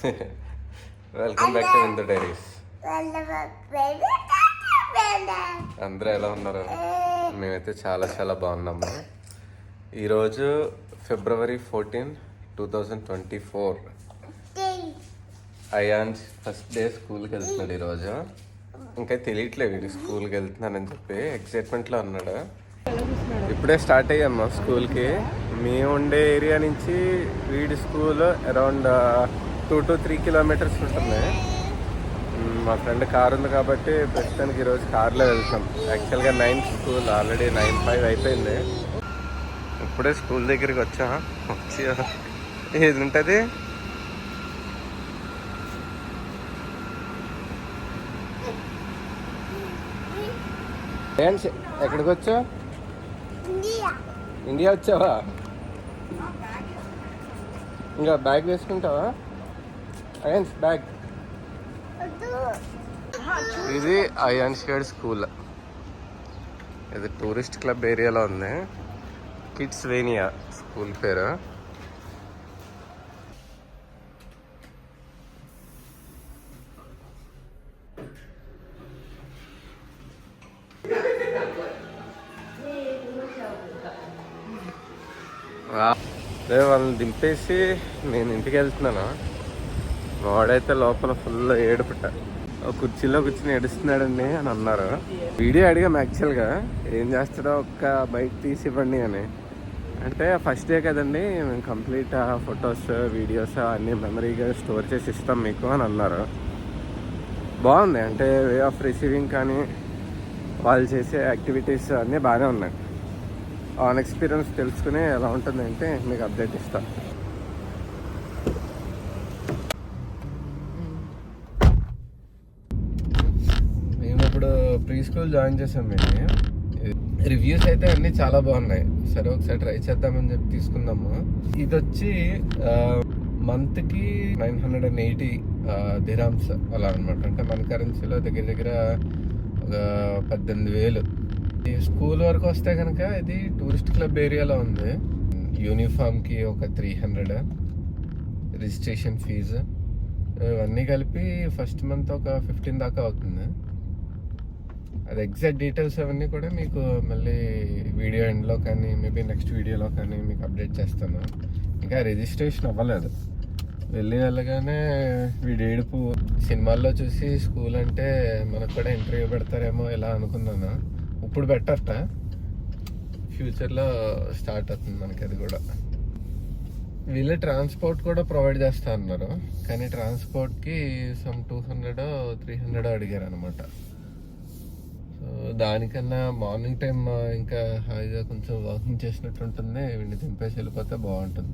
Welcome back to విందు diaries. అందరూ ఎలా ఉన్నారు? మేమైతే చాలా చాలా బాగున్నాము. ఈరోజు ఫిబ్రవరి 14, 2024. అయాన్స్ ఫస్ట్ డే స్కూల్కి వెళ్తున్నాడు ఈరోజు. ఇంకా తెలియట్లేదు వీడు స్కూల్కి వెళ్తున్నానని చెప్పి ఎక్సైట్మెంట్లో ఉన్నాడు. ఇప్పుడే స్టార్ట్ అయ్యాము స్కూల్కి. మేము ఉండే ఏరియా నుంచి వీడి స్కూల్ అరౌండ్ 2 to 3 kilometers ఉంటుంది. మా ఫ్రెండ్ కార్ ఉంది కాబట్టి ప్రస్తుతానికి ఈరోజు కార్లో వెళ్తాం. యాక్చువల్గా 9 స్కూల్, ఆల్రెడీ 9:05 అయిపోయింది. ఇప్పుడే స్కూల్ దగ్గరికి వచ్చి ఏది ఉంటుంది ఎక్కడికి వచ్చా? ఇండియా వచ్చావా? ఇంకా బ్యాగ్ వేసుకుంటావా? అయాన్స్ బ్యాగ్. ఇది అయాన్స్ గడ్ స్కూల్. ఇది టూరిస్ట్ క్లబ్ ఏరియాలో ఉంది. కిడ్స్ వేనియా స్కూల్ పేరు. వాళ్ళని దింపేసి నేను ఇంటికి వెళ్తున్నాను. వాడైతే లోపల ఫుల్ ఏడుపుట. కుర్చీలో కూర్చుని ఏడుస్తున్నాడండి అని అన్నారు. వీడియో అడిగాము యాక్చువల్గా ఏం చేస్తాడో ఒక్క బైక్ తీసి ఇవ్వండి అని. అంటే ఫస్ట్ డే కదండి, మేము కంప్లీట్ ఫొటోస్ వీడియోస్ అన్నీ మెమరీగా స్టోర్ చేసి ఇస్తాం మీకు అని అన్నారు. బాగుంది. అంటే వే ఆఫ్ రిసీవింగ్ కానీ వాళ్ళు చేసే యాక్టివిటీస్ అన్నీ బాగానే ఉన్నాయి. ఆన్ ఎక్స్పీరియన్స్ తెలుసుకుని ఎలా ఉంటుందంటే మీకు అప్డేట్ ఇస్తాను. మేము ఇప్పుడు ప్రీ స్కూల్ జాయిన్ చేసాం. మేము రివ్యూస్ అయితే అన్నీ చాలా బాగున్నాయి. సరే ఒకసారి ట్రై చేద్దామని చెప్పి తీసుకుందాము. ఇది వచ్చి మంత్కి 980 dirhams అలా అనమాట. అంటే మన కరెన్సీలో దగ్గర దగ్గర 18,000. ఈ స్కూల్ వరకు వస్తే కనుక ఇది టూరిస్ట్ క్లబ్ ఏరియాలో ఉంది. యూనిఫామ్కి ఒక 300, రిజిస్ట్రేషన్ ఫీజు ఇవన్నీ కలిపి ఫస్ట్ మంత్ ఒక 15 దాకా అవుతుంది. అది ఎగ్జాక్ట్ డీటెయిల్స్ అవన్నీ కూడా మీకు మళ్ళీ వీడియో ఎండ్లో కానీ మేబీ నెక్స్ట్ వీడియోలో కానీ మీకు అప్డేట్ చేస్తాను. ఇంకా రిజిస్ట్రేషన్ అవ్వలేదు. వెళ్ళగానే వీడి ఏడుపు సినిమాల్లో చూసి స్కూల్ అంటే మనకు కూడా ఇంటర్వ్యూ పెడతారేమో ఇలా అనుకున్నాను. ఇప్పుడు బెటర్ట, ఫ్యూచర్లో స్టార్ట్ అవుతుంది మనకి అది కూడా. వీళ్ళే ట్రాన్స్పోర్ట్ కూడా ప్రొవైడ్ చేస్తా అన్నారు. కానీ ట్రాన్స్పోర్ట్కి సమ్ 200, 300 అడిగారు అనమాట. సో దానికన్నా మార్నింగ్ టైం ఇంకా హాయిగా కొంచెం వాకింగ్ చేసినట్టు ఉంటుంది. వీడిని దింపేసి వెళ్ళిపోతే బాగుంటుంది.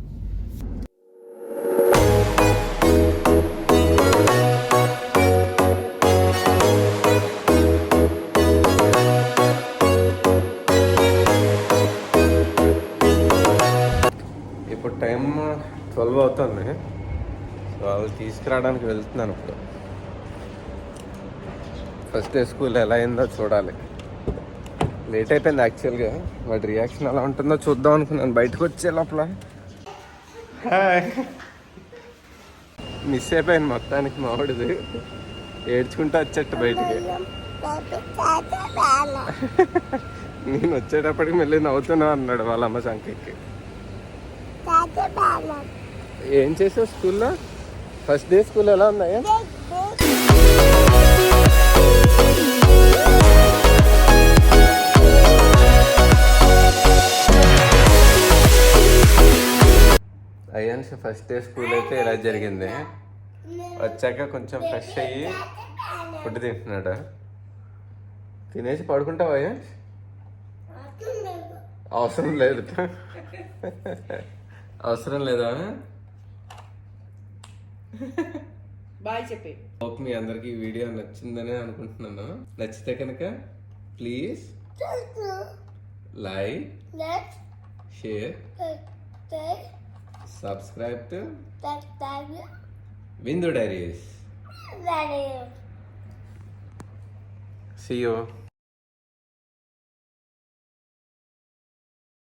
ఇప్పుడు టైం 12 అవుతుంది. సో వాళ్ళు తీసుకురావడానికి వెళ్తున్నాను ఇప్పుడు. ఫస్ట్ డే స్కూల్ ఎలా అయిందో చూడాలి. లేట్ అయిపోయింది యాక్చువల్గా. వాడి రియాక్షన్ ఎలా ఉంటుందో చూద్దాం అనుకున్నాను. బయటకు వచ్చే లోపల మిస్ అయిపోయింది మొత్తానికి. మామిడిది ఏడ్చుకుంటూ వచ్చేట్టు బయటికి. నేను వచ్చేటప్పటికి మళ్ళీ నవ్వుతున్నా అన్నాడు వాళ్ళ అమ్మ సంఖ్యకి. ఏం చేసావు స్కూల్లో? ఫస్ట్ డే స్కూల్ ఎలా ఉన్నాయా? అయ్యాన్స్ ఫస్ట్ డే స్కూల్ అయితే ఇలా జరిగింది. వచ్చాక కొంచెం ఫ్రెష్ అయ్యి ఫుడ్ తింటున్నాడు. తినేసి పడుకుంటావా అయ్యాన్స్? అవసరం లేదు. అవసరం లేదా? బాయ్ చెప్పి. హోప్ మీ అందరికి ఈ వీడియో నచ్చిందని అనుకుంటున్నాను. నచ్చితే కనుక please like, share, subscribe to విందు డైరీస్. See you.